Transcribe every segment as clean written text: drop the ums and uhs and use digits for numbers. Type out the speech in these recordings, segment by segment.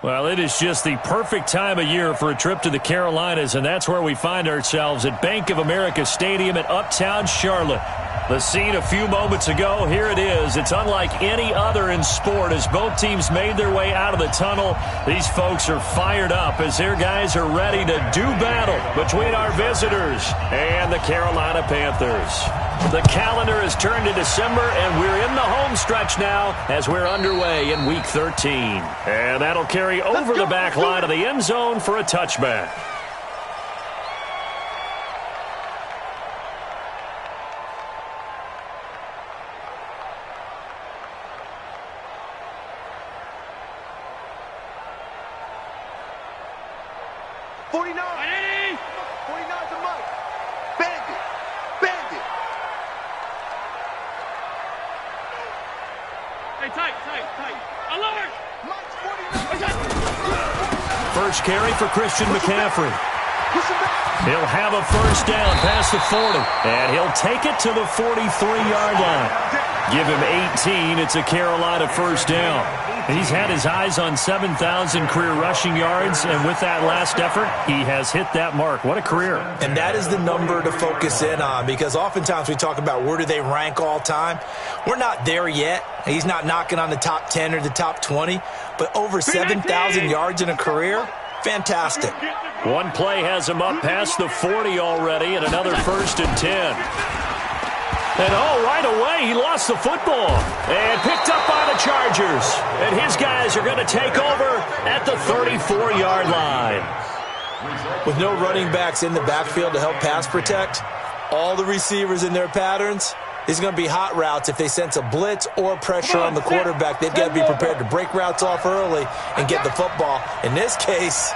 Well, it is just the perfect time of year for a trip to the Carolinas, and that's where we find ourselves at Bank of America Stadium in Uptown Charlotte. The scene a few moments ago, here it is. It's unlike any other in sport as both teams made their way out of the tunnel. These folks are fired up as their guys are ready to do battle between our visitors and the Carolina Panthers. The calendar has turned to December, and we're in the home stretch now as we're underway in Week 13. And that'll carry over the back line of the end zone for a touchback. First carry for Christian McCaffrey. He'll have a first down past the 40, and he'll take it to the 43-yard line. Give him 18. It's a Carolina first down. He's had his eyes on 7,000 career rushing yards, and with that last effort, he has hit that mark. What a career. And that is the number to focus in on, because oftentimes we talk about where do they rank all time. We're not there yet. He's not knocking on the top 10 or the top 20, but over 7,000 yards in a career, fantastic. One play has him up past the 40 already, and another 1st and 10. And right away, he lost the football and picked up by the Chargers. And his guys are going to take over at the 34-yard line. With no running backs in the backfield to help pass protect, all the receivers in their patterns, is going to be hot routes. If they sense a blitz or pressure on the quarterback, they've got to be prepared to break routes off early and get the football. In this case,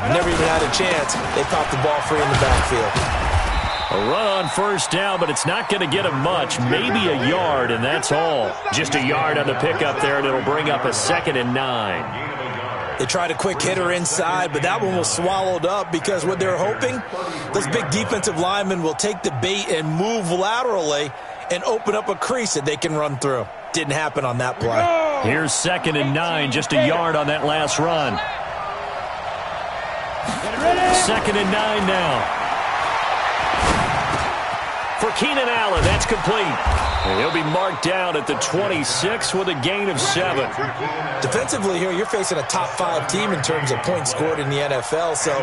never even had a chance. They popped the ball free in the backfield. A run on first down, but it's not going to get him much. Maybe a yard, and that's all. Just a yard on the pickup there, and it'll bring up a 2nd and 9. They tried a quick hitter inside, but that one was swallowed up because what they're hoping, those big defensive linemen will take the bait and move laterally and open up a crease that they can run through. Didn't happen on that play. Here's 2nd and 9, just a yard on that last run. 2nd and 9 now. For Keenan Allen, that's complete. And he'll be marked down at the 26 with a gain of 7. Defensively here, you're facing a top 5 team in terms of points scored in the NFL. So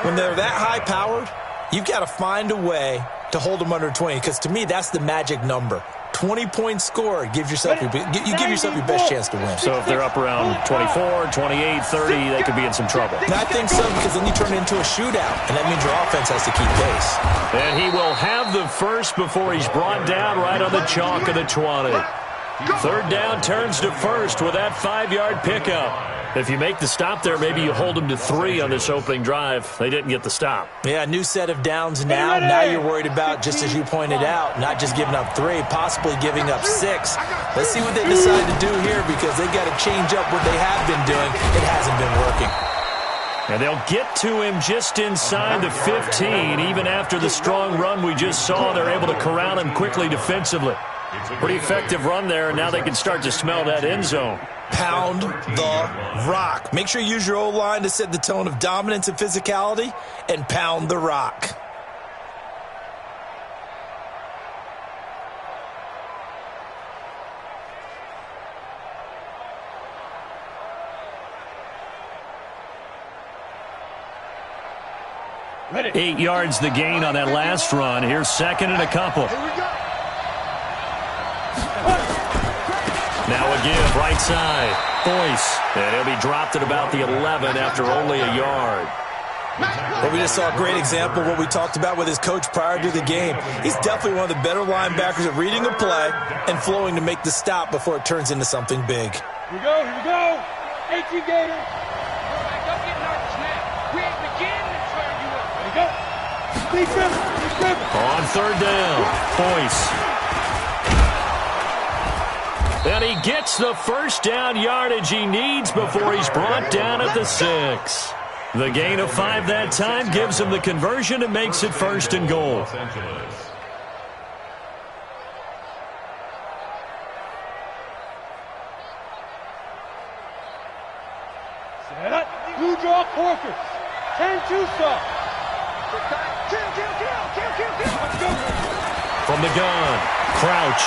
when they're that high-powered, you've got to find a way to hold them under 20. Because to me, that's the magic number. 20 points scored, you give yourself your best chance to win. So if they're up around 24, 28, 30, they could be in some trouble. I think so, because then you turn it into a shootout, and that means your offense has to keep pace. And he will have the first before he's brought down right on the chalk of the 20. 3rd down turns to 1st with that 5-yard pickup. If you make the stop there, maybe you hold them to 3 on this opening drive. They didn't get the stop. Yeah, new set of downs now. Now you're worried about, just as you pointed out, not just giving up 3, possibly giving up 6. Let's see what they decide to do here, because they've got to change up what they have been doing. It hasn't been working. And they'll get to him just inside the 15. Even after the strong run we just saw, they're able to corral him quickly defensively. Pretty effective run there, and now they can start to smell that end zone. Pound the rock. Make sure you use your O-line to set the tone of dominance and physicality, and pound the rock. Ready. 8 yards the gain on that last run. Here's 2nd and a couple. Now a give, right side. Boyce. And he'll be dropped at about the 11 after only a yard. Well, we just saw a great example of what we talked about with his coach prior to the game. He's definitely one of the better linebackers at reading a play and flowing to make the stop before it turns into something big. Here we go. 18 Gator. All right, don't get nervous now. We ain't beginning to turn you up. Here we go. Defense. On 3rd down, Boyce. And he gets the first down yardage he needs before he's brought down at the 6. The gain of 5 that time gives him the conversion and makes it 1st and goal. Jokers. 10-2 soft. Kill. From the gun, Crouch.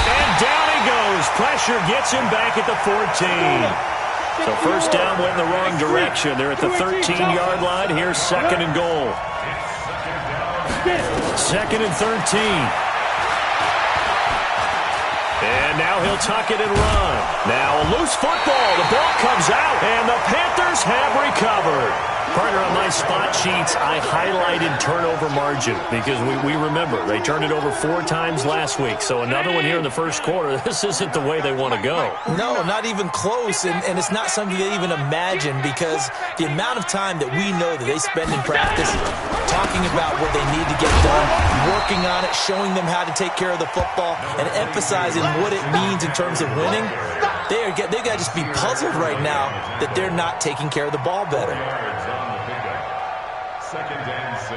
And down he goes. Pressure gets him back at the 14. So first down went in the wrong direction. They're at the 13-yard line. Here's second and goal. Second and 13. And now he'll tuck it and run. Now a loose football. The ball comes out, and the Panthers have recovered. Partner, on my spot sheets, I highlighted turnover margin because we remember they turned it over 4 times last week. So another one here in the first quarter. This isn't the way they want to go. No, not even close, and it's not something they even imagine because the amount of time that we know that they spend in practice talking about what they need to get done, working on it, showing them how to take care of the football, and emphasizing what it means in terms of winning, they've got to just be puzzled right now that they're not taking care of the ball better. Second and 6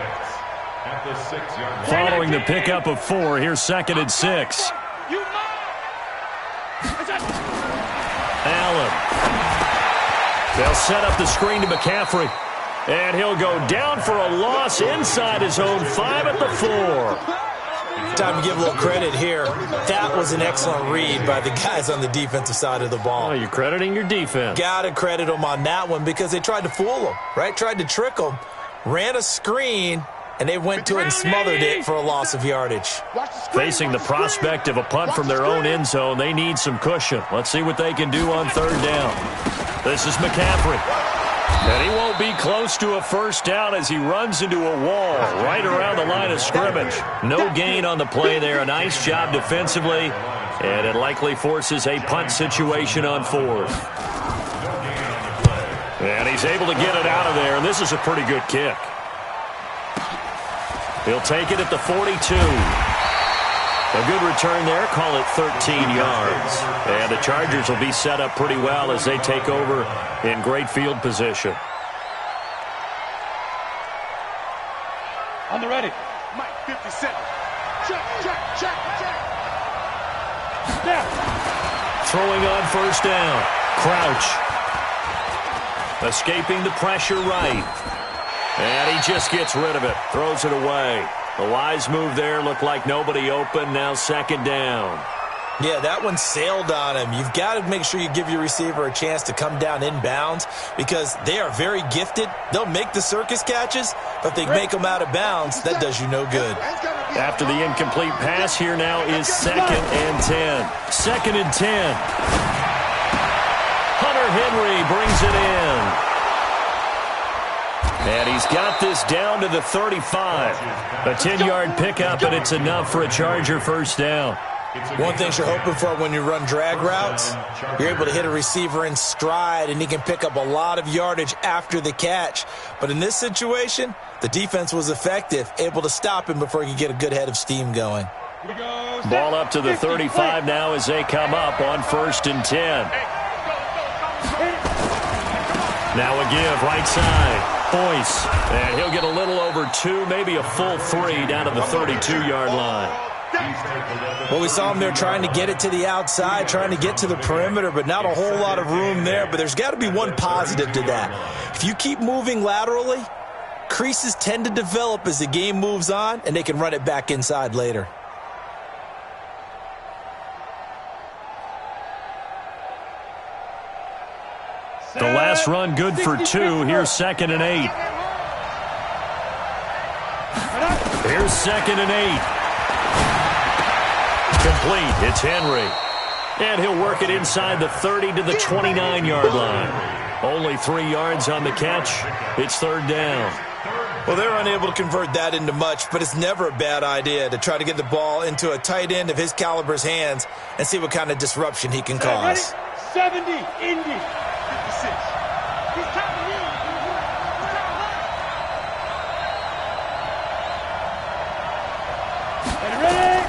at the 6-yard line. Following the pickup of 4, here's second and 6. Allen. They'll set up the screen to McCaffrey. And he'll go down for a loss inside his own 5 at the 4. Time to give a little credit here. That was an excellent read by the guys on the defensive side of the ball. Oh, you're crediting your defense. Got to credit them on that one because they tried to fool them, right? Tried to trick them. Ran a screen, and they went to it and smothered it for a loss of yardage. Facing the prospect of a punt from their own end zone, they need some cushion. Let's see what they can do on third down. This is McCaffrey. And he won't be close to a first down as he runs into a wall right around the line of scrimmage. No gain on the play there. A nice job defensively, and it likely forces a punt situation on 4th. And he's able to get it out of there, and this is a pretty good kick. He'll take it at the 42. A good return there, call it 13 yards. And the Chargers will be set up pretty well as they take over in great field position. On the ready. Mike, 57. Check. Snap. Throwing on first down. Crouch. Escaping the pressure right. And he just gets rid of it. Throws it away. A wise move there. Looked like nobody open. Now second down. Yeah, that one sailed on him. You've got to make sure you give your receiver a chance to come down inbounds because they are very gifted. They'll make the circus catches, but if they make them out of bounds, that does you no good. After the incomplete pass, here now is second and 10. Second and 10. Hunter Henry brings it in. And he's got this down to the 35. A 10-yard pickup, and it's enough for a Charger first down. One thing you're hoping for when you run drag routes, you're able to hit a receiver in stride, and he can pick up a lot of yardage after the catch. But in this situation, the defense was effective, able to stop him before he could get a good head of steam going. Ball up to the 35 now as they come up on first and 10. Now a give, right side. Boyce, and he'll get a little over 2, maybe a full 3 down to the 32-yard line. Well, we saw him there trying to get it to the outside, trying to get to the perimeter, but not a whole lot of room there. But there's got to be one positive to that. If you keep moving laterally, creases tend to develop as the game moves on, and they can run it back inside later. The last run good for 2. Here's second and 8. Here's second and 8. Complete. It's Henry. And he'll work it inside the 30 to the 29-yard line. Only 3 yards on the catch. It's third down. Well, they're unable to convert that into much, but it's never a bad idea to try to get the ball into a tight end of his caliber's hands and see what kind of disruption he can cause. 70, Indy. 56. He's tapping in. Ready?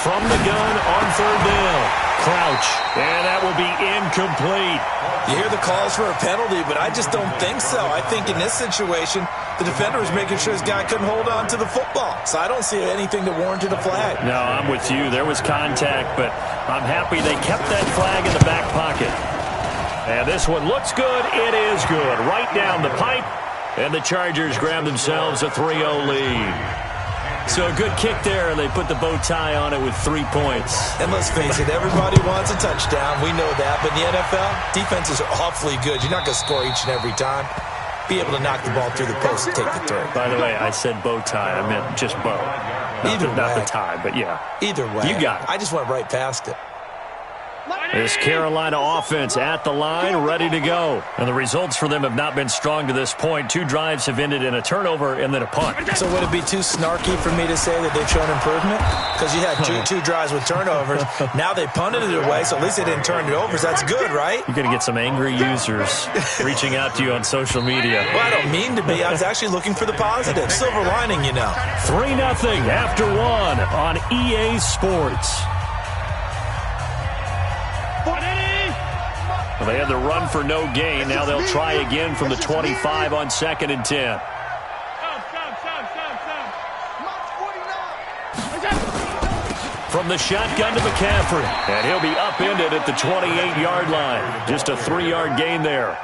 From the gun on third down. Crouch. And that will be incomplete. You hear the calls for a penalty, but I just don't think so. I think in this situation, the defender was making sure his guy couldn't hold on to the football. So I don't see anything that warranted a flag. No, I'm with you. There was contact, but I'm happy they kept that flag in the back pocket. And this one looks good. It is good. Right down the pipe. And the Chargers grab themselves a 3-0 lead. So a good kick there, and they put the bow tie on it with 3 points. And let's face it, everybody wants a touchdown. We know that. But in the NFL, defenses are awfully good. You're not going to score each and every time. Be able to knock the ball through the post and take the throw. By the way, I said bow tie. I meant just bow. Not the tie, but yeah. Either way. You got it. I just went right past it. This Carolina offense at the line, ready to go. And the results for them have not been strong to this point. 2 drives have ended in a turnover and then a punt. So would it be too snarky for me to say that they've shown improvement? Because you had two drives with turnovers. Now they punted it away, so at least they didn't turn it over. So that's good, right? You're going to get some angry users reaching out to you on social media. Well, I don't mean to be. I was actually looking for the positive. Silver lining, you know. 3-0 after 1 on EA Sports. Well, they had the run for no gain. Now they'll try again from the 25 on 2nd and 10. From the shotgun to McCaffrey. And he'll be upended at the 28-yard line. Just a 3-yard gain there.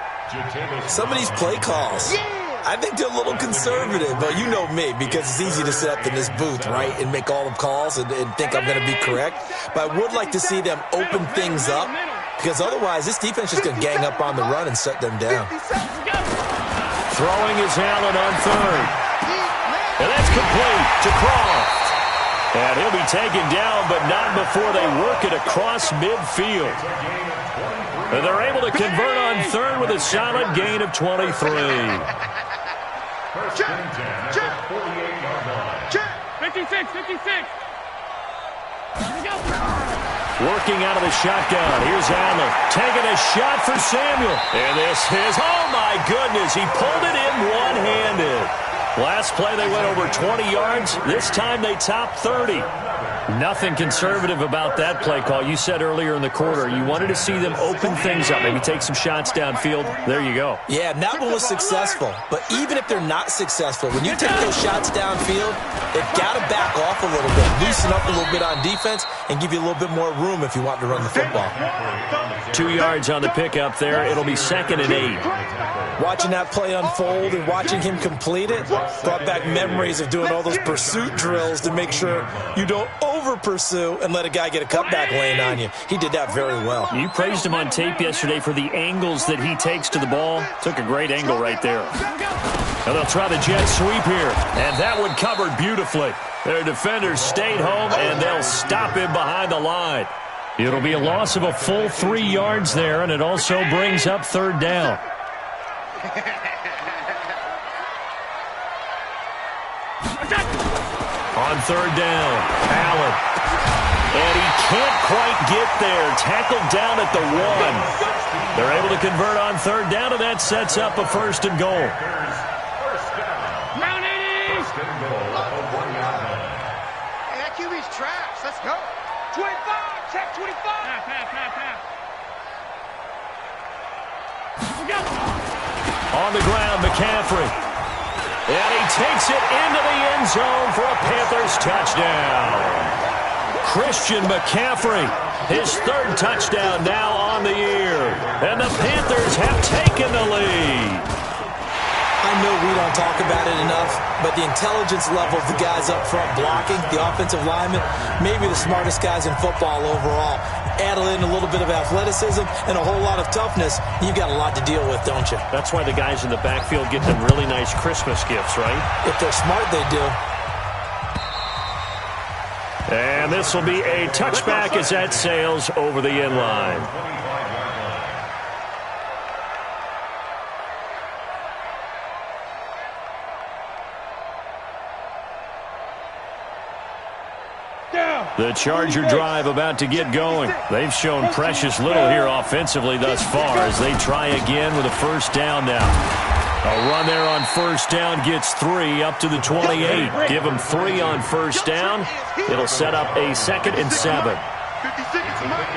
Some of these play calls, I think they're a little conservative, but you know me, because it's easy to sit up in this booth, right, and make all the calls and think I'm going to be correct. But I would like to see them open things up, because otherwise this defense is going to gang up on the run and shut them down. Throwing is Allen on 3rd. And that's complete to Croft. And he'll be taken down, but not before they work it across midfield. And they're able to convert on 3rd with a solid gain of 23. First and 10 at the 48-yard line. 56. Working out of the shotgun. Here's Allen. Taking a shot for Samuel. And this is, oh my goodness, he pulled it in one-handed. Last play they went over 20 yards. This time they topped 30. Nothing conservative about that play call. You said earlier in the quarter you wanted to see them open things up, maybe take some shots downfield. There you go. Yeah, and that one was successful. But even if they're not successful, when you take those shots downfield, they've got to back off a little bit, loosen up a little bit on defense, and give you a little bit more room if you want to run the football. 2 yards on the pickup there. It'll be 2nd and 8. Watching that play unfold and watching him complete it brought back memories of doing all those pursuit drills to make sure you don't over-pursue and let a guy get a cutback lane on you. He did that very well. You praised him on tape yesterday for the angles that he takes to the ball. Took a great angle right there. And they'll try the jet sweep here. And that one covered beautifully. Their defenders stayed home, and they'll him behind the line. It'll be a loss of a full 3 yards there, and it also brings up 3rd down. On 3rd down, Allen. And he can't quite get there. Tackled down at the 1. They're able to convert on 3rd down, and that sets up a 1st and goal. Round 80. First and goal at the 1-yard line. Hey, that QB's trash. Let's go. 25. Check 25. Pass. On the ground, McCaffrey. And he takes it into the end zone for a Panthers touchdown. Christian McCaffrey, his 3rd touchdown now on the year. And the Panthers have taken the lead. I know we don't talk about it enough, but the intelligence level of the guys up front blocking, the offensive linemen, maybe the smartest guys in football overall. Add in a little bit of athleticism and a whole lot of toughness, you've got a lot to deal with, don't you? That's why the guys in the backfield get them really nice Christmas gifts, right? If they're smart, they do. And this will be a touchback as that sails over the end line. The Charger drive about to get going. They've shown precious little here offensively thus far as they try again with a 1st down now. A run there on 1st down gets 3 up to the 28. Give them 3 on 1st down. It'll set up a 2nd and 7. 50 seconds, Mike.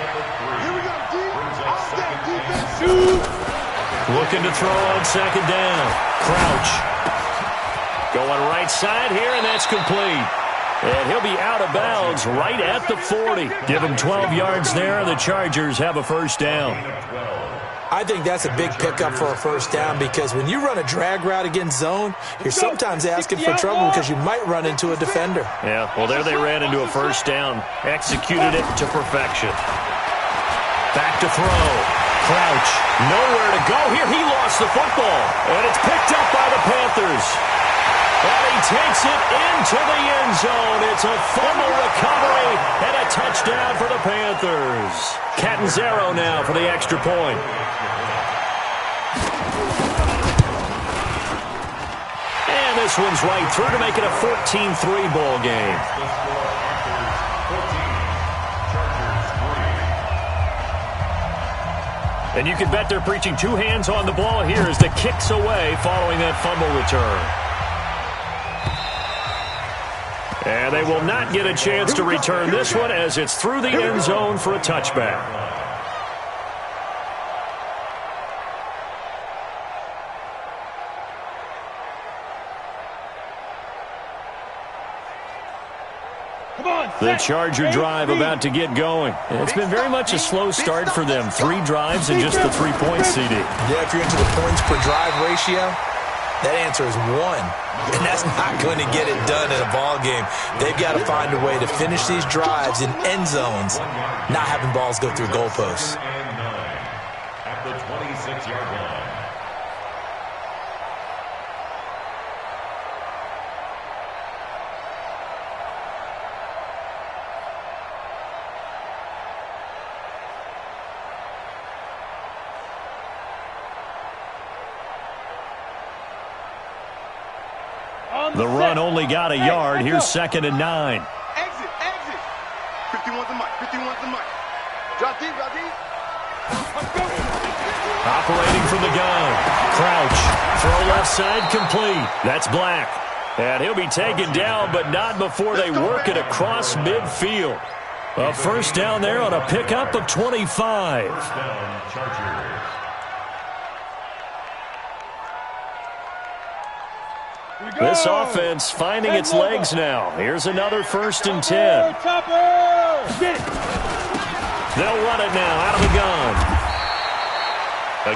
Here we go, D. Off that defense. Looking to throw on 2nd down. Crouch. Going right side here, and that's complete. And he'll be out of bounds right at the 40. Give him 12 yards there. The Chargers have a 1st down. I think that's a big pickup for a first down because when you run a drag route against zone, you're sometimes asking for trouble because you might run into a defender. Yeah, well, there they ran into a first down. Executed it to perfection. Back to throw. Crouch. Nowhere to go here. He lost the football. And it's picked up by the Panthers. And he takes it into the end zone. It's a fumble recovery and a touchdown for the Panthers. Catanzaro now for the extra point. And this one's right through to make it a 14-3 ball game. And you can bet they're preaching two hands on the ball here as the kick's away following that fumble return. And they will not get a chance to return this one as it's through the end zone for a touchback. The Charger drive about to get going. It's been very much a slow start for them. 3 drives and just the 3 points, CD. Yeah, if you're into the points per drive ratio, that answer is 1. And that's not going to get it done in a ball game. They've got to find a way to finish these drives in end zones, not having balls go through goalposts. At the 26-yard line. The run only got a yard. Here's 2nd and 9. Exit, exit. 51's the mic, 51's the mic. Drop deep, drop deep. Operating from the gun. Crouch. Throw left side complete. That's Black. And he'll be taken down, but not before they work it across midfield. A first down there on a pickup of 25. This offense finding its legs now. Here's another 1st and 10. They'll run it now out of the gun.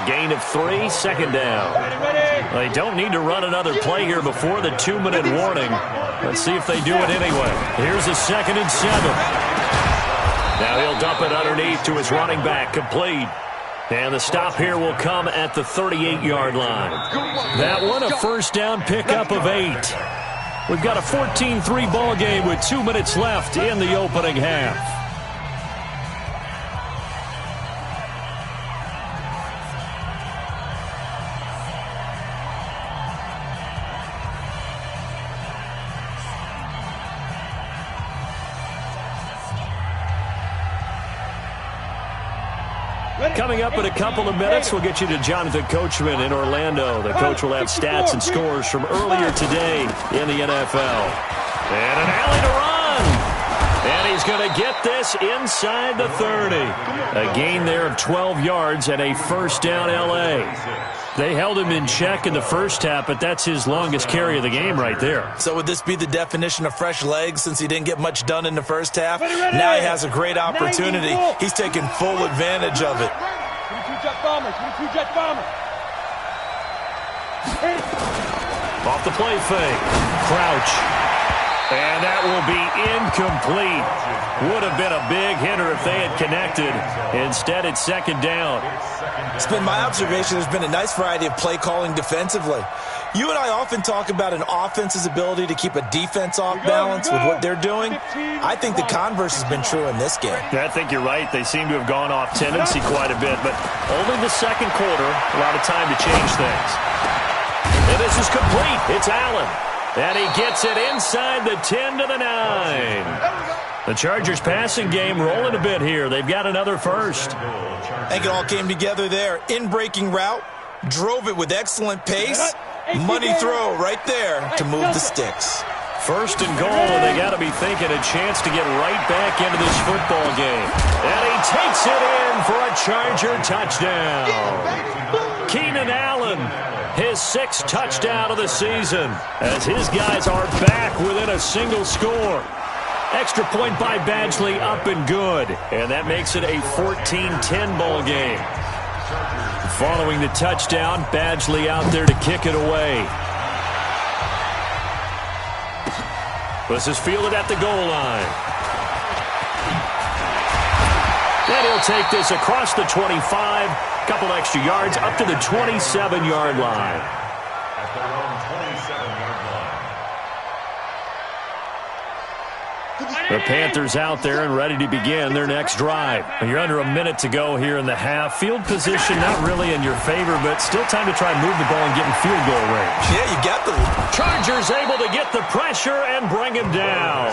A gain of 3, 2nd down. They don't need to run another play here before the 2-minute warning. Let's see if they do it anyway. Here's a 2nd and 7. Now he'll dump it underneath to his running back, complete. And the stop here will come at the 38-yard line. That one, a first down pickup of 8. We've got a 14-3 ball game with 2 minutes left in the opening half. Coming up in a couple of minutes, we'll get you to Jonathan Coachman in Orlando. The coach will have stats and scores from earlier today in the NFL. And an alley to run. And he's going to get this inside the 30. A gain there of 12 yards and a first down L.A. They held him in check in the first half, but that's his longest carry of the game right there. So would this be the definition of fresh legs since he didn't get much done in the first half? Now he has a great opportunity. He's taking full advantage of it. 22-jet bombers, 22-jet bombers. Off the play fake. Crouch. And that will be incomplete. Would have been a big hitter if they had connected. Instead, it's 2nd down. It's been my observation there's been a nice variety of play calling defensively. You and I often talk about an offense's ability to keep a defense off balance with what they're doing. I think the converse has been true in this game. Yeah, I think you're right. They seem to have gone off tendency quite a bit, but only the second quarter, a lot of time to change things. And this is complete. It's Allen. And he gets it inside the 10 to the 9. The Chargers passing game rolling a bit here. They've got another first. I think it all came together there. In-breaking route, drove it with excellent pace. Money throw right there to move the sticks. 1st and goal, and they got to be thinking a chance to get right back into this football game. And he takes it in for a Charger touchdown. Keenan Allen, his 6th touchdown of the season, as his guys are back within a single score. Extra point by Badgley, up and good. And that makes it a 14-10 ball game. Following the touchdown, Badgley out there to kick it away. This is fielded at the goal line. And he'll take this across the 25, couple extra yards up to the 27-yard line. At their own 27-yard line. The Panthers out there and ready to begin their next drive. You're under a minute to go here in the half. Field position not really in your favor, but still time to try and move the ball and get in field goal range. Yeah, you got the Chargers able to get the pressure and bring him down.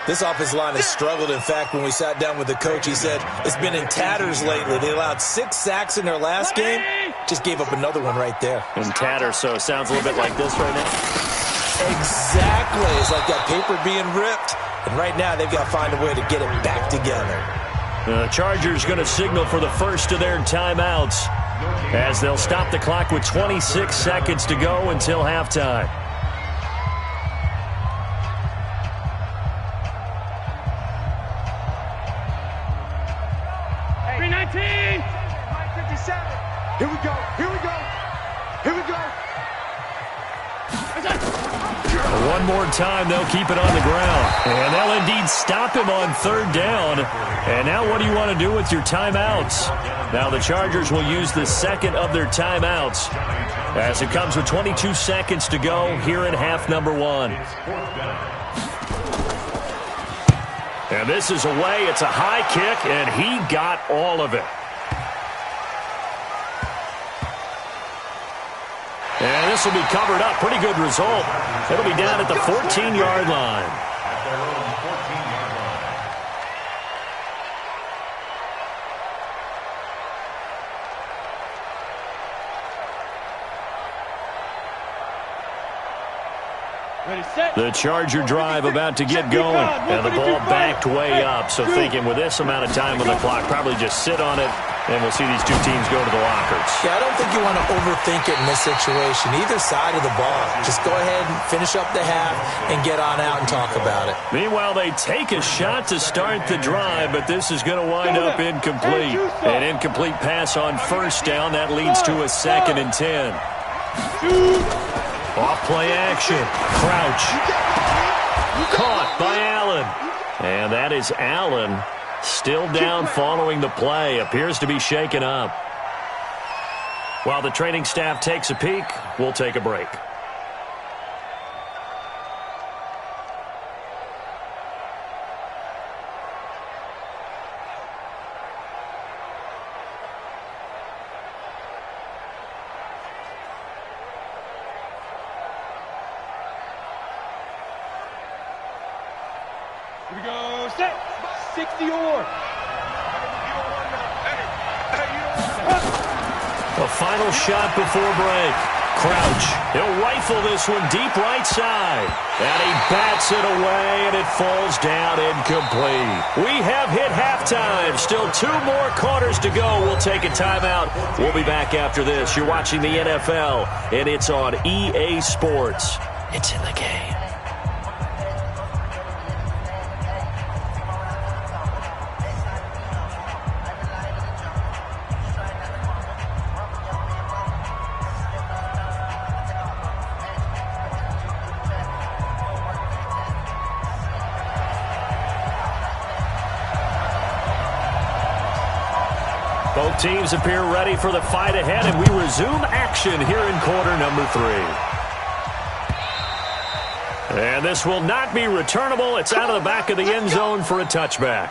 This offensive line has struggled. In fact, when we sat down with the coach, he said it's been in tatters lately. They allowed 6 sacks in their last game. Just gave up another one right there. In tatters, so it sounds a little bit like this right now. Exactly. It's like that paper being ripped. And right now, they've got to find a way to get it back together. The Chargers going to signal for the first of their timeouts as they'll stop the clock with 26 seconds to go until halftime. Here we go. Here we go. Here we go. One more time, they'll keep it on the ground. And they'll indeed stop him on third down. And now what do you want to do with your timeouts? Now the Chargers will use the second of their timeouts as it comes with 22 seconds to go here in half number 1. And this is away. It's a high kick, and he got all of it. And this will be covered up. Pretty good result. It'll be down at the 14-yard line. At their own 14-yard line. Ready, set. The Charger drive about to get going. And the ball backed way up. So thinking with this amount of time on the clock, probably just sit on it. And we'll see these two teams go to the lockers. Yeah, I don't think you want to overthink it in this situation. Either side of the ball. Just go ahead and finish up the half and get on out and talk about it. Meanwhile, they take a shot to start the drive, but this is going to wind up incomplete. An incomplete pass on first down. That leads to a 2nd and 10. Off play action. Crouch. Caught by Allen. And that is Allen. Still down following the play. Appears to be shaken up. While the training staff takes a peek, we'll take a break. Here we go. Set. 60 or. A final shot before break. Crouch. He'll rifle this one deep right side. And he bats it away, and it falls down incomplete. We have hit halftime. Still 2 more quarters to go. We'll take a timeout. We'll be back after this. You're watching the NFL, and it's on EA Sports. It's in the game. Both teams appear ready for the fight ahead, and we resume action here in quarter number 3. And this will not be returnable. It's out of the back of the end zone for a touchback.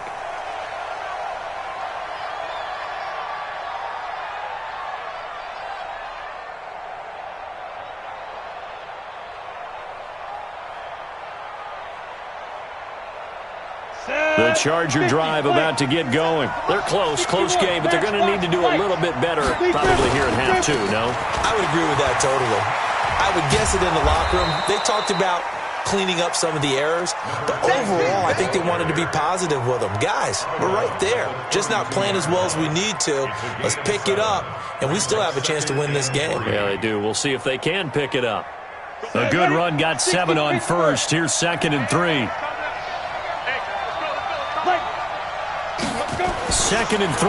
The Charger drive about to get going. They're close game, but they're going to need to do a little bit better probably here in half 2, no? I would agree with that totally. I would guess it in the locker room. They talked about cleaning up some of the errors, but overall, I think they wanted to be positive with them. Guys, we're right there. Just not playing as well as we need to. Let's pick it up, and we still have a chance to win this game. Yeah, they do. We'll see if they can pick it up. A good run got 7 on first. Here's 2nd and 3. 2nd and 3.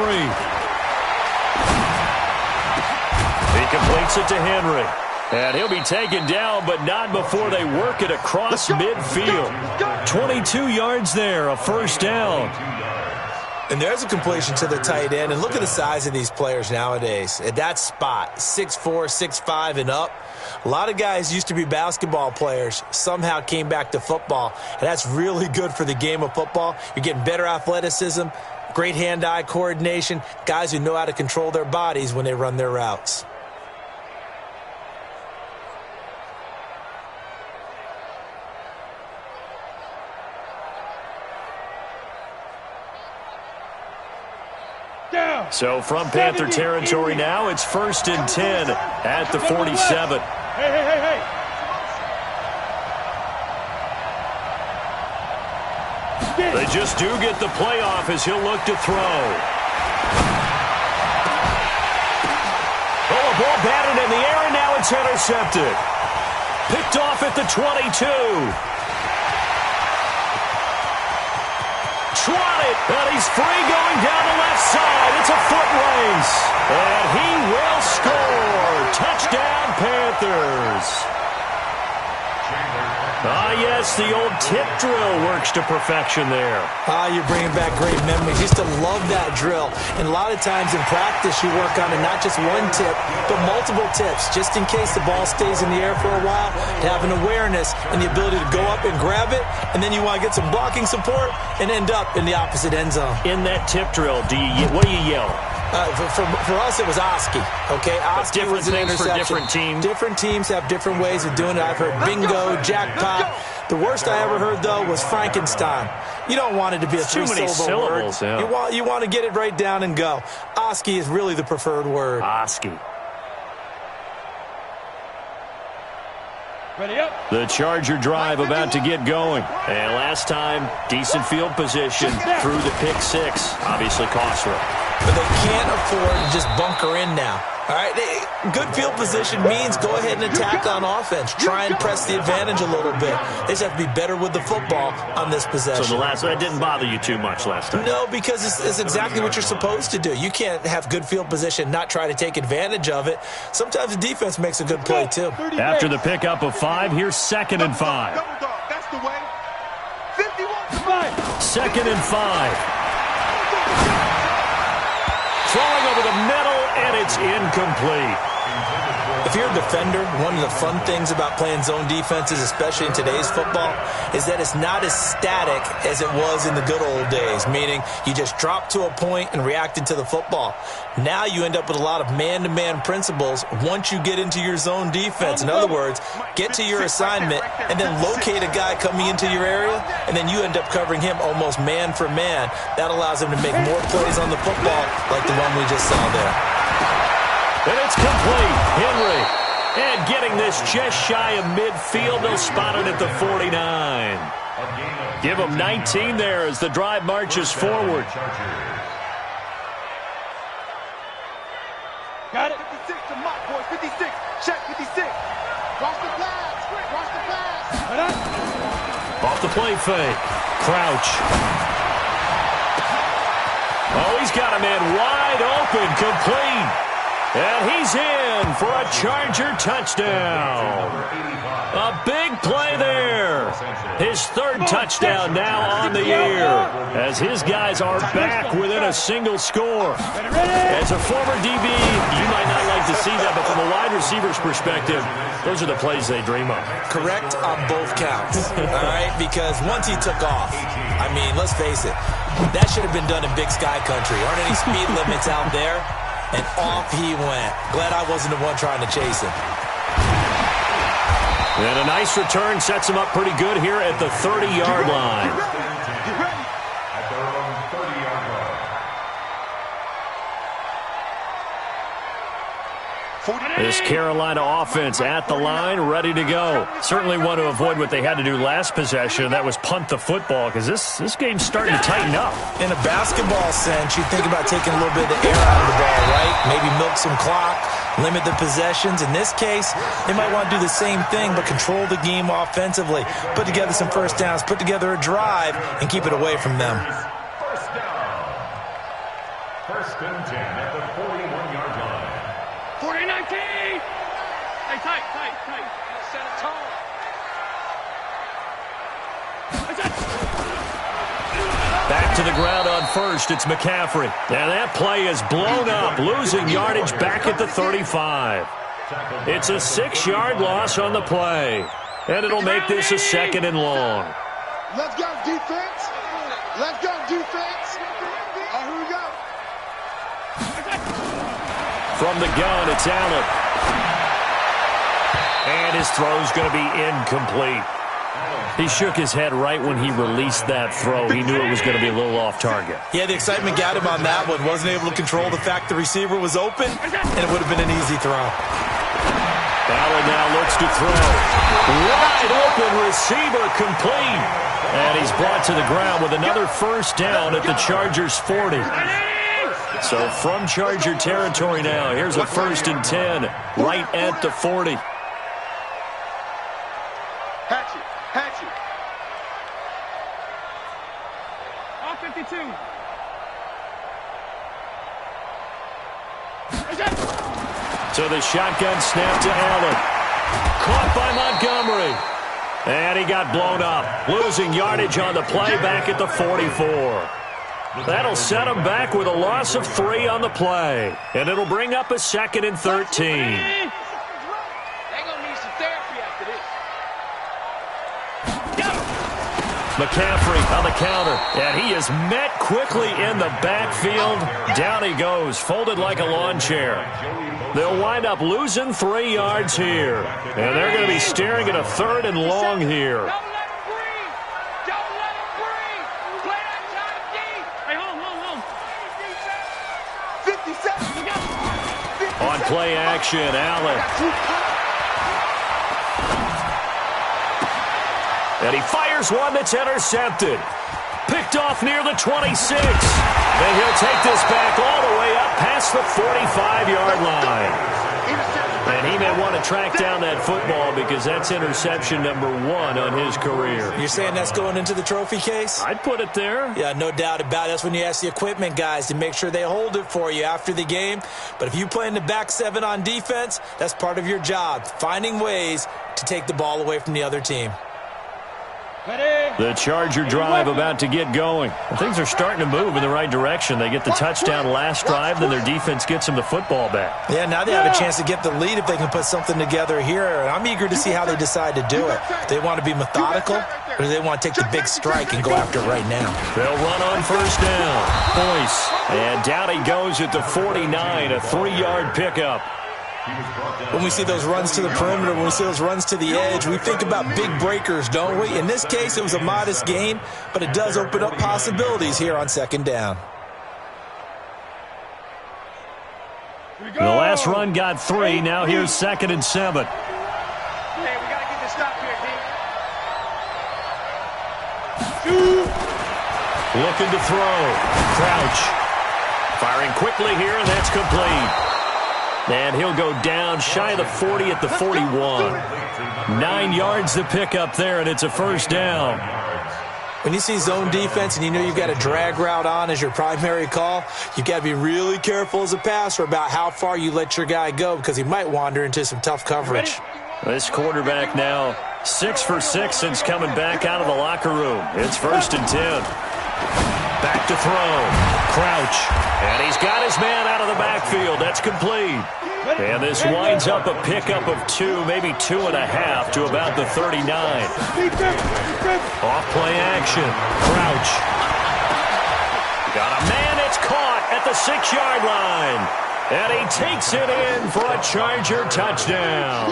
completes it to Henry. And he'll be taken down, but not before they work it across midfield. 22 yards there, a first down. And there's a completion to the tight end. And look at the size of these players nowadays. At that spot, 6'4", 6'5", and up. A lot of guys used to be basketball players, somehow came back to football. And that's really good for the game of football. You're getting better athleticism, great hand-eye coordination, guys who know how to control their bodies when they run their routes. So from Panther territory now, it's 1st and 10 at the 47. Hey. They just do get the playoff as he'll look to throw. Oh, a ball batted in the air, and now it's intercepted. Picked off at the 22. Trotted, and he's free going down the left side. It's a foot race, and he will score. Touchdown, Panthers. Yes, the old tip drill works to perfection there. You're bringing back great memories. Used to love that drill. And a lot of times in practice, you work on it, not just one tip, but multiple tips, just in case the ball stays in the air for a while, to have an awareness and the ability to go up and grab it, and then you want to get some blocking support and end up in the opposite end zone. In that tip drill, what do you yell? For us, it was Oski. Okay, Oski was an interception. For different teams. Different teams have different ways of doing it. I've heard bingo, jackpot. The worst I ever heard, though, was Frankenstein. You don't want it to be a three-syllable word. Yeah. You want to get it right down and go. Oski is really the preferred word. Oski. Ready up. The Charger drive about to get going. And last time, decent field position through the pick six. Obviously costly. But they can't afford to just bunker in now. All right, good field position means go ahead and attack on offense. Try and press the advantage a little bit. They just have to be better with the football on this possession. So that didn't bother you too much last time? No, because it's exactly what you're supposed to do. You can't have good field position, not try to take advantage of it. Sometimes the defense makes a good play, too. After the pickup of 5, here's 2nd and 5. That's the way. 51. 2nd and 5. Throwing over the middle, and it's incomplete. If you're a defender, one of the fun things about playing zone defenses, especially in today's football, is that it's not as static as it was in the good old days, meaning you just drop to a point and reacted to the football. Now you end up with a lot of man-to-man principles once you get into your zone defense. In other words, get to your assignment and then locate a guy coming into your area, and then you end up covering him almost man for man. That allows him to make more plays on the football like the one we just saw there. And it's complete. Henry. And getting this just shy of midfield. They'll spot it at the 49. Give them 19 there as the drive marches forward. Got it. 56 to Mott, boys. 56. Check 56. Cross the flags. Cross the flags. Off the play fake. Crouch. Oh, he's got a man wide open. Complete. And he's in for a Charger touchdown. A big play there. His 3rd touchdown now on the year as his guys are back within a single score. As a former DB, you might not like to see that, but from a wide receiver's perspective, those are the plays they dream of. Correct on both counts, all right? Because once he took off, I mean, let's face it, that should have been done in Big Sky Country. Aren't any speed limits out there? And off he went. Glad I wasn't the one trying to chase him. And a nice return sets him up pretty good here at the 30-yard line. At their own 30-yard line. This Carolina offense at the line, ready to go. Certainly want to avoid what they had to do last possession, and that was punt the football, because this game's starting to tighten up. In a basketball sense, you think about taking a little bit of the air out of the ball, right? Maybe milk some clock, limit the possessions. In this case, they might want to do the same thing, but control the game offensively. Put together some first downs, put together a drive, and keep it away from them. First down. 1st and 10 at the 41-yard line. 49 team. to the ground on first. It's McCaffrey. And that play is blown up, losing yardage back at the 35. It's a 6-yard loss on the play. And it'll make this a 2nd and long. Let's go, defense. Let's go, defense. Here we go. From the gun, it's Allen. And his throw's going to be incomplete. He shook his head right when he released that throw. He knew it was going to be a little off target. Yeah, the excitement got him on that one. Wasn't able to control the fact the receiver was open, and it would have been an easy throw. Allen now looks to throw. Wide open receiver complete. And he's brought to the ground with another first down at the Chargers 40. So from Charger territory now, here's a 1st and 10 right at the 40. Hatchet. All 52. So the shotgun snap to Allen. Caught by Montgomery. And he got blown up. Losing yardage on the play back at the 44. That'll set him back with a loss of 3 on the play. And it'll bring up a 2nd and 13. McCaffrey on the counter, and he is met quickly in the backfield. Down he goes, folded like a lawn chair. They'll wind up losing 3 yards here, and they're going to be staring at a 3rd and long here. Don't let him breathe. Don't let him breathe. Play that time deep. Hey, hold. 50 seconds. 50 On play action, Allen. And he fires one that's intercepted. Picked off near the 26. And he'll take this back all the way up past the 45-yard line. And he may want to track down that football because that's interception number 1 on his career. You're saying that's going into the trophy case? I'd put it there. Yeah, no doubt about it. That's when you ask the equipment guys to make sure they hold it for you after the game. But if you play in the back 7 on defense, that's part of your job, finding ways to take the ball away from the other team. The Charger drive about to get going. Things are starting to move in the right direction. They get the touchdown last drive, then their defense gets them the football back. Yeah, now they have a chance to get the lead if they can put something together here. And I'm eager to see how they decide to do it. They want to be methodical, or do they want to take the big strike and go after it right now? They'll run on first down. Boyce. And down he goes at the 49, a 3-yard pickup. When we see those runs to the perimeter, when we see those runs to the edge, we think about big breakers, don't we? In this case, it was a modest gain, but it does open up possibilities here on 2nd down. The last run got 3. Now here's 2nd and 7. Hey, we got to get this stop here, D. Looking to throw. Crouch. Firing quickly here, and that's complete. And he'll go down shy of the 40 at the 41. 9 yards to pick up there, and it's a first down. When you see zone defense and you know you've got a drag route on as your primary call, you've got to be really careful as a passer about how far you let your guy go because he might wander into some tough coverage. This quarterback now 6 for 6 since coming back out of the locker room. It's 1st and 10. Back to throw. Crouch. And he's got his man out of the backfield. That's complete. And this winds up a pickup of 2, maybe 2.5 to about the 39. Off play action. Crouch. Got a man that's caught at the 6-yard line. And he takes it in for a Charger touchdown.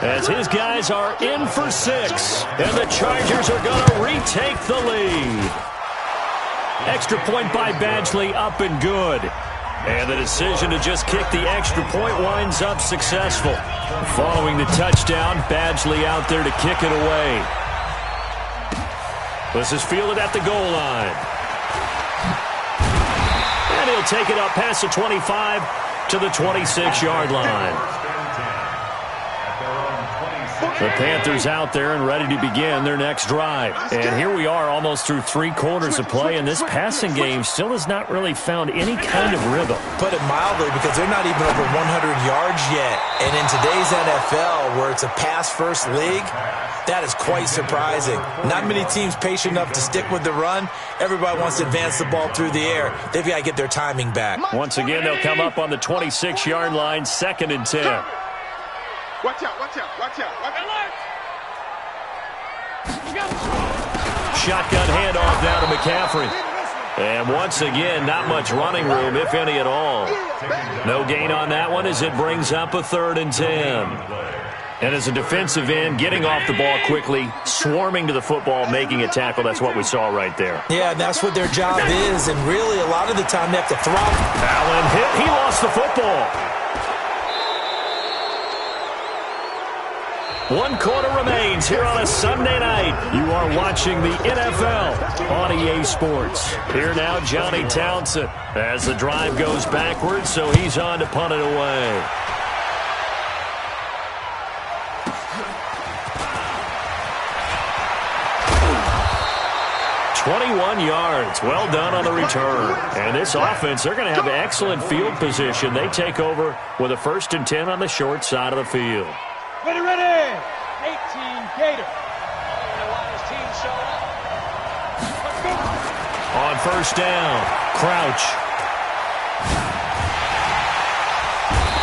As his guys are in for 6. And the Chargers are going to retake the lead. Extra point by Badgley, up and good. And the decision to just kick the extra point winds up successful. Following the touchdown, Badgley out there to kick it away. This is fielded at the goal line. And he'll take it up past the 25 to the 26-yard line. The Panthers out there and ready to begin their next drive. And here we are almost through 3 quarters of play, and this passing game still has not really found any kind of rhythm. Put it mildly, because they're not even over 100 yards yet. And in today's NFL, where it's a pass-first league, That is quite surprising. Not many teams patient enough to stick with the run. Everybody wants to advance the ball through the air. They've got to get their timing back. Once again, they'll come up on the 26-yard line, 2nd and 10. Watch out, watch out, watch out, watch out. Shotgun handoff down to McCaffrey. And once again, not much running room, if any at all. No gain on that one as it brings up a 3rd and 10. And as a defensive end, getting off the ball quickly, swarming to the football, making a tackle, that's what we saw right there. Yeah, that's what their job is, and really a lot of the time they have to throw. Allen hit. He lost the football. 1 quarter remains here on a Sunday night. You are watching the NFL on EA Sports. Here now, Johnny Townsend as the drive goes backwards, so he's on to punt it away. .21 yards. Well done on the return. And this offense, they're going to have excellent field position. They take over with a 1st and 10 on the short side of the field. Ready, ready. 18 Gator. On 1st down, Crouch.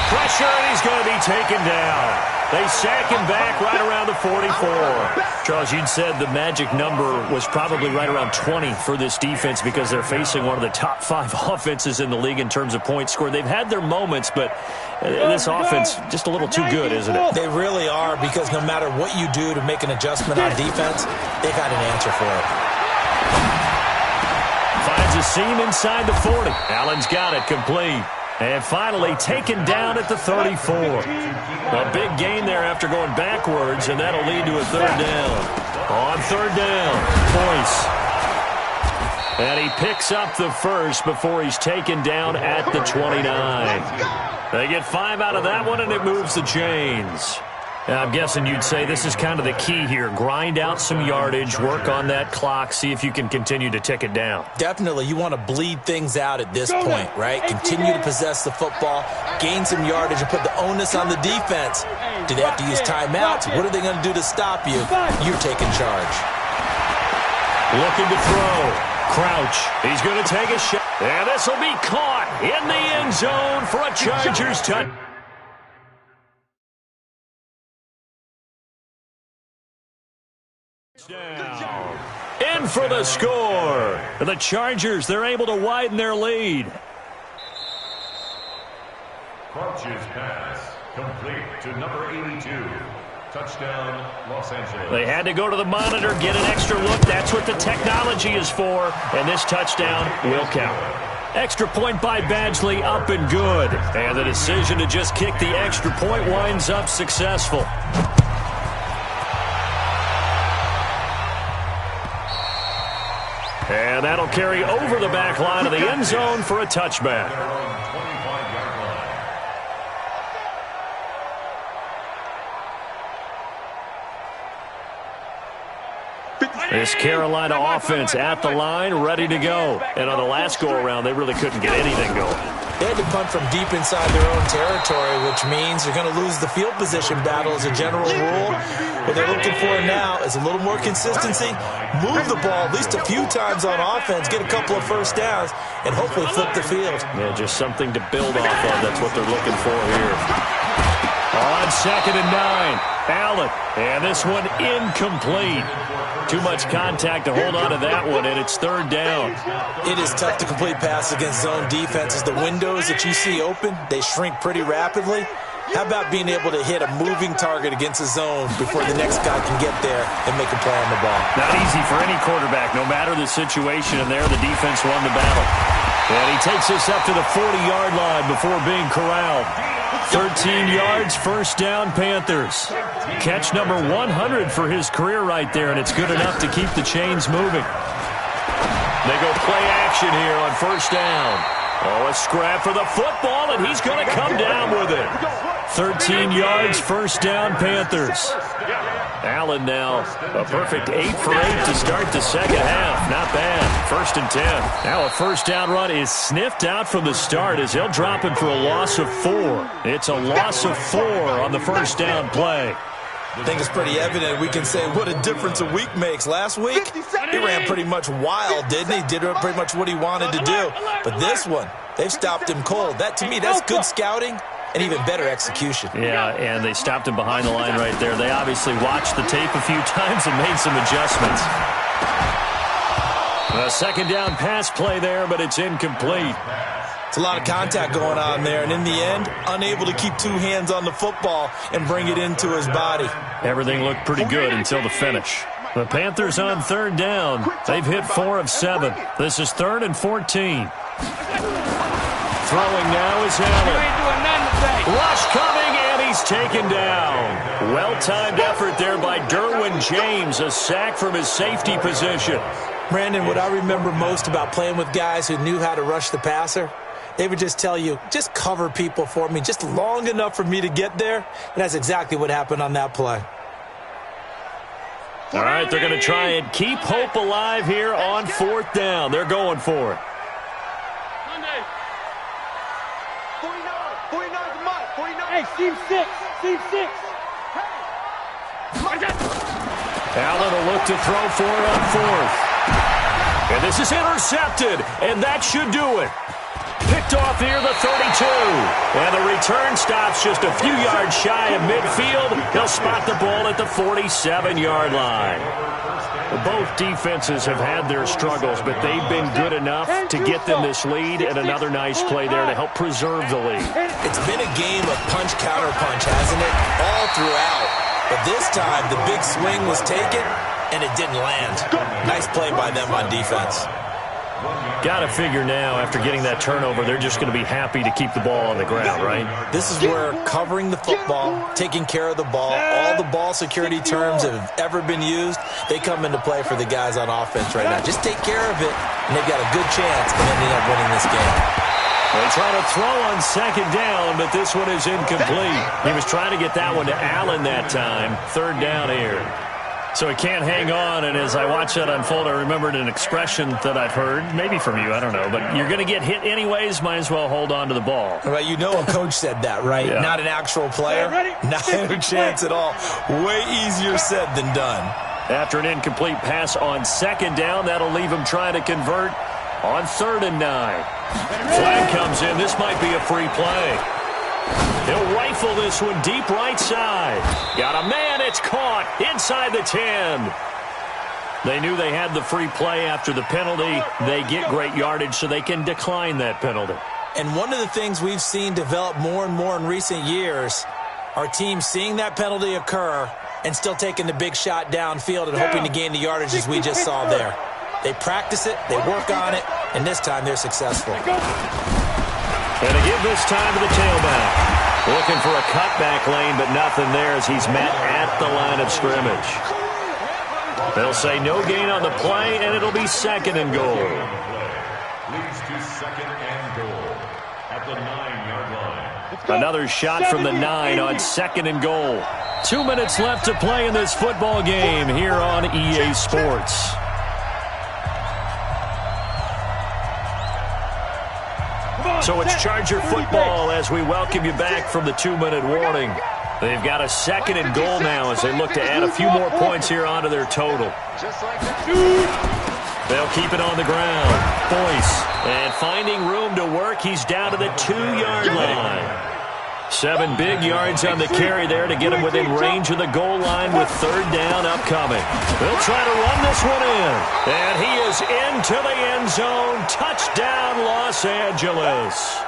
Pressure, and he's going to be taken down. They sack him back right around the 44. Charles, you'd said the magic number was probably right around 20 for this defense because they're facing one of the top 5 offenses in the league in terms of points scored. They've had their moments, but this offense just a little too good, isn't it? They really are, because no matter what you do to make an adjustment on defense, they've got an answer for it. Finds a seam inside the 40. Allen's got it complete. And finally taken down at the 34. A big gain there after going backwards, and that'll lead to a 3rd down. On 3rd down, Boyce. And he picks up the 1st before he's taken down at the 29. They get 5 out of that one, and it moves the chains. I'm guessing you'd say this is kind of the key here. Grind out some yardage, work on that clock, see if you can continue to tick it down. Definitely. You want to bleed things out at this point, right? Continue to possess the football, gain some yardage, and put the onus on the defense. Do they have to use timeouts? What are they going to do to stop you? You're taking charge. Looking to throw. Crouch. He's going to take a shot. And this will be caught in the end zone for a Chargers touchdown. In for the score. The Chargers, they're able to widen their lead. Crouch's pass complete to number 82. Touchdown, Los Angeles. They had to go to the monitor, get an extra look. That's what the technology is for. And this touchdown will count. Extra point by Badgley, up and good. And the decision to just kick the extra point winds up successful. And that'll carry over the back line of the end zone for a touchback. This Carolina offense at the line, ready to go. And on the last go-around, they really couldn't get anything going. They had to punt from deep inside their own territory, which means they're going to lose the field position battle as a general rule. What they're looking for now is a little more consistency, move the ball at least a few times on offense, get a couple of 1st downs, and hopefully flip the field. Yeah, just something to build off of. That's what they're looking for here. On 2nd and 9, Allen. And this one incomplete. Too much contact to hold on to that one, and it's 3rd down. It is tough to complete passes against zone defenses. The windows that you see open, they shrink pretty rapidly. How about being able to hit a moving target against a zone before the next guy can get there and make a play on the ball? Not easy for any quarterback, no matter the situation, and there the defense won the battle. And he takes us up to the 40-yard line before being corralled. 13 yards, 1st down, Panthers. Catch number 100 for his career right there, and it's good enough to keep the chains moving. They go play action here on 1st down. Oh, a scrap for the football, and he's going to come down with it. 13 yards, 1st down, Panthers. Allen now a perfect 8 for 8 to start the 2nd half. Not bad. 1st and 10. Now a 1st down run is sniffed out from the start as they'll drop him for a loss of 4. It's a loss of 4 on the 1st down play. I think it's pretty evident we can say what a difference a week makes. Last week, he ran pretty much wild, didn't he? Did pretty much what he wanted to do. But this one, they've stopped him cold. That, to me, that's good scouting and even better execution. Yeah, and they stopped him behind the line right there. They obviously watched the tape a few times and made some adjustments. A second down pass play there, but it's incomplete. It's a lot of contact going on there, and in the end, unable to keep two hands on the football and bring it into his body. Everything looked pretty good until the finish. The Panthers on third down. They've hit 4 of 7. This is 3rd and 14. Throwing now is Allen. Rush coming, and he's taken down. Well-timed effort there by Derwin James, a sack from his safety position. Brandon, what I remember most about playing with guys who knew how to rush the passer, they would just tell you, just cover people for me, just long enough for me to get there. And that's exactly what happened on that play. All right, they're going to try and keep hope alive here on 4th down. They're going for it. 49. Hey, team 6. Allen will look to throw for it on 4th. And this is intercepted, and that should do it. Picked off near the 32. And the return stops just a few yards shy of midfield. He'll spot the ball at the 47-yard line. Both defenses have had their struggles, but they've been good enough to get them this lead, and another nice play there to help preserve the lead. It's been a game of punch-counter-punch, hasn't it? All throughout. But this time, the big swing was taken, and it didn't land. Nice play by them on defense. Got to figure now, after getting that turnover, they're just going to be happy to keep the ball on the ground, right? This is where covering the football, taking care of the ball, all the ball security terms that have ever been used, they come into play for the guys on offense right now. Just take care of it, and they've got a good chance of ending up winning this game. They try to throw on 2nd down, but this one is incomplete. He was trying to get that one to Allen that time. 3rd down here. So he can't hang on, and as I watch that unfold, I remembered an expression that I've heard, maybe from you, I don't know, but you're going to get hit anyways, might as well hold on to the ball. Well, you know a coach said that, right? Yeah. Not an actual player. Not a chance at all. Way easier said than done. After an incomplete pass on 2nd down, that'll leave him trying to convert on 3rd and 9. Flag comes in. This might be a free play. He'll rifle this one deep right side. Got a man. It's caught inside the 10. They knew they had the free play after the penalty. They get great yardage, so they can decline that penalty. And one of the things we've seen develop more and more in recent years are teams seeing that penalty occur and still taking the big shot downfield and hoping to gain the yardage as we just saw there. They practice it, they work on it, and this time they're successful. And to give this time to the tailback. Looking for a cutback lane, but nothing there as he's met at the line of scrimmage. They'll say no gain on the play, and it'll be 2nd and goal. Leads to 2nd and goal at the 9-yard line. Another shot from the 9 on 2nd and goal. 2 minutes left to play in this football game here on EA Sports. So it's Charger football as we welcome you back from the 2-minute warning. They've got a 2nd and goal now as they look to add a few more points here onto their total. They'll keep it on the ground. Boyce, and finding room to work, he's down to the 2-yard line. 7 big yards on the carry there to get him within range of the goal line with 3rd down upcoming. They'll try to run this one in. And he is into the end zone. Touchdown, Los Angeles.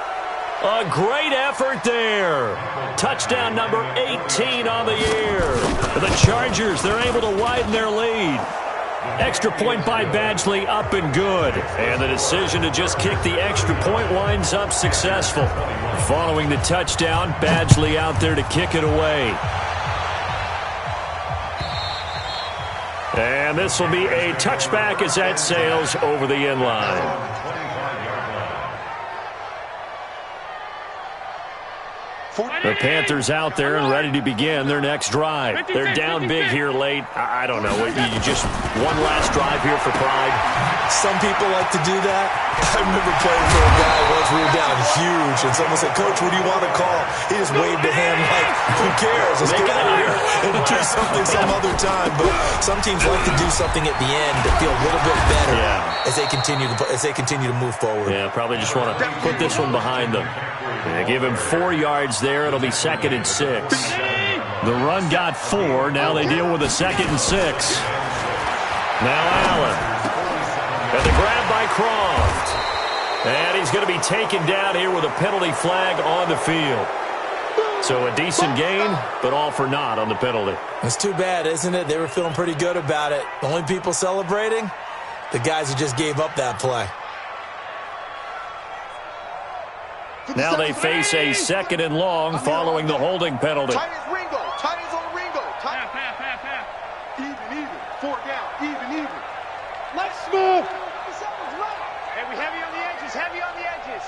A great effort there. Touchdown number 18 on the year. The Chargers, they're able to widen their lead. Extra point by Badgley, up and good. And the decision to just kick the extra point winds up successful. Following the touchdown, Badgley out there to kick it away. And this will be a touchback as that sails over the end line. The Panthers out there and ready to begin their next drive. They're down big here late. I don't know. You just one last drive here for Pride? Some people like to do that. I remember playing for a guy once we were down huge, and someone said, "Coach, what do you want to call?" He just waved a hand like, "Who cares? Let's get out of here and do something some other time." But some teams like to do something at the end to feel a little bit better as they continue to move forward. Yeah, probably just want to put this one behind them. They give him 4 yards there. It'll be 2nd and 6. The run got 4. Now they deal with a 2nd and 6. Now Allen. And the grab by Croft. And he's going to be taken down here with a penalty flag on the field. So a decent gain, but all for naught on the penalty. It's too bad, isn't it? They were feeling pretty good about it. The only people celebrating, the guys who just gave up that play. Now they face a 2nd and long following the holding penalty. Tight as Ringo. Tight as on Ringo. Tight. Even. 4 down. Even. Let's move. Hey, we heavy on the edges.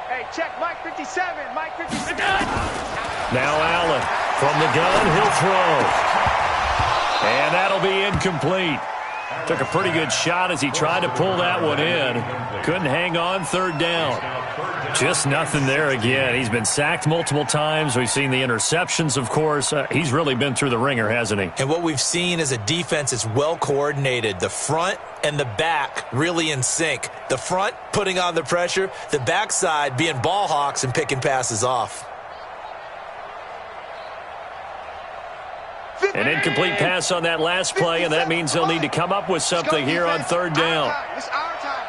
Hey, check Mike 57. Mike 57. Now Allen from the gun. He'll throw. And that'll be incomplete. Took a pretty good shot as he tried to pull that one in. Couldn't hang on 3rd down. Just nothing there again. He's been sacked multiple times. We've seen the interceptions, of course. He's really been through the ringer, hasn't he? And what we've seen is a defense that's well coordinated. The front and the back really in sync. The front putting on the pressure. The backside being ball hawks and picking passes off. An incomplete pass on that last play, and that means they'll need to come up with something here on 3rd down. It's our time.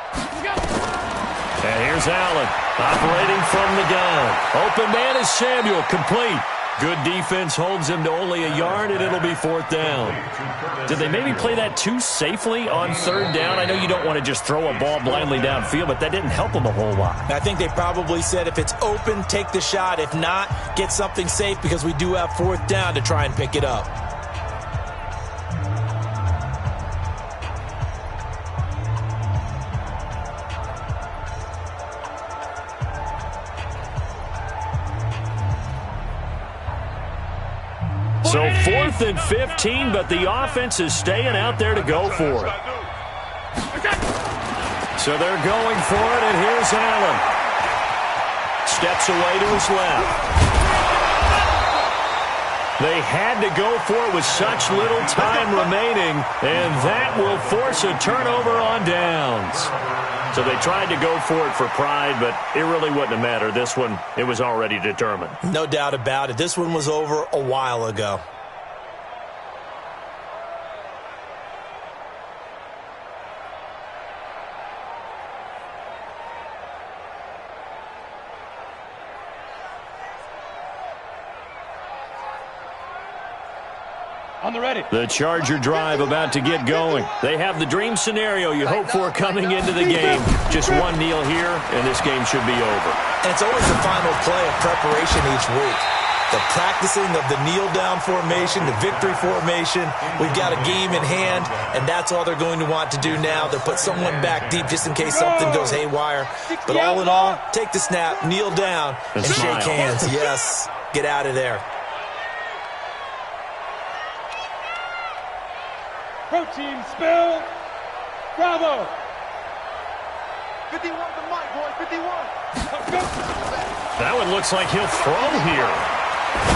And here's Allen operating from the gun. Open man is Samuel, complete. Good defense holds him to only a yard, and it'll be 4th down. Did they maybe play that too safely on 3rd down? I know you don't want to just throw a ball blindly downfield, but that didn't help them a whole lot. I think they probably said if it's open, take the shot. If not, get something safe because we do have 4th down to try and pick it up. So 4th and 15, but the offense is staying out there to go for it. So they're going for it, and here's Allen. Steps away to his left. They had to go for it with such little time remaining, and that will force a turnover on downs. So they tried to go for it for Pride, but it really wouldn't have mattered. This one, it was already determined. No doubt about it. This one was over a while ago. On the ready. The Charger drive about to get going. They have the dream scenario you hope for coming into the game. Just one kneel here, and this game should be over. And it's always the final play of preparation each week. The practicing of the kneel-down formation, the victory formation. We've got a game in hand, and that's all they're going to want to do now. They'll put someone back deep just in case something goes haywire. But all in all, take the snap, kneel down, and shake hands. Yes, get out of there. Pro team spill. Bravo. 51 to Mike, boys. 51. That one looks like he'll throw here.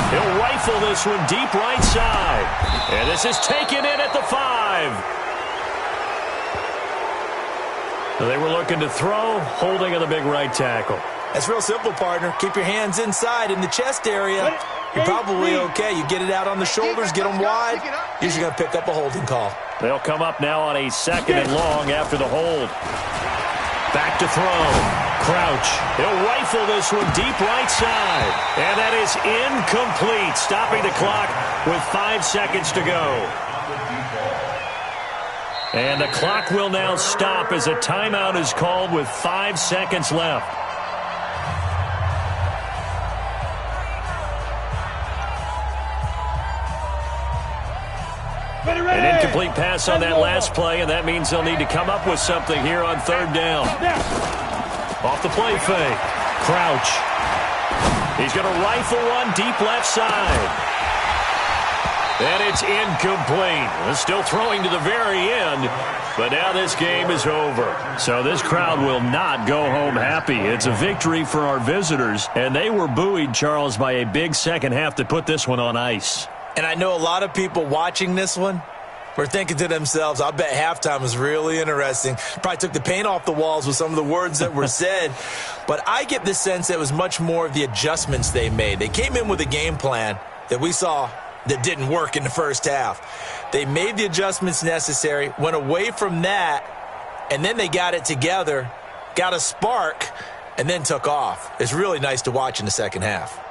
He'll rifle this one deep right side. And this is taken in at the 5. They were looking to throw, holding on the big right tackle. That's real simple, partner. Keep your hands inside in the chest area. You're probably okay. You get it out on the shoulders, get them wide. Usually going to pick up a holding call. They'll come up now on a 2nd and long after the hold. Back to throw. Crouch. He'll rifle this one deep right side. And that is incomplete, stopping the clock with 5 seconds to go. And the clock will now stop as a timeout is called with 5 seconds left. An incomplete pass on that last play, and that means they'll need to come up with something here on 3rd down. Off the play fake. Crouch. He's going to rifle one deep left side. And it's incomplete. Still throwing to the very end, but now this game is over. So this crowd will not go home happy. It's a victory for our visitors, and they were buoyed, Charles, by a big second half to put this one on ice. And I know a lot of people watching this one were thinking to themselves, I bet halftime was really interesting. Probably took the paint off the walls with some of the words that were said. But I get the sense that it was much more of the adjustments they made. They came in with a game plan that we saw that didn't work in the first half. They made the adjustments necessary, went away from that, and then they got it together, got a spark, and then took off. It's really nice to watch in the second half.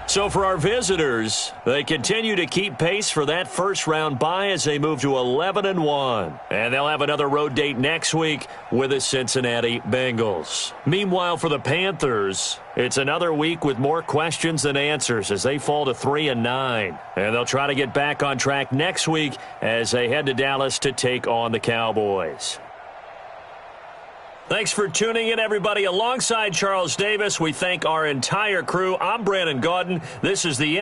So for our visitors, they continue to keep pace for that first-round bye as they move to 11-1. And they'll have another road date next week with the Cincinnati Bengals. Meanwhile, for the Panthers, it's another week with more questions than answers as they fall to 3-9. And they'll try to get back on track next week as they head to Dallas to take on the Cowboys. Thanks for tuning in, everybody. Alongside Charles Davis, we thank our entire crew. I'm Brandon Gaudin. This is the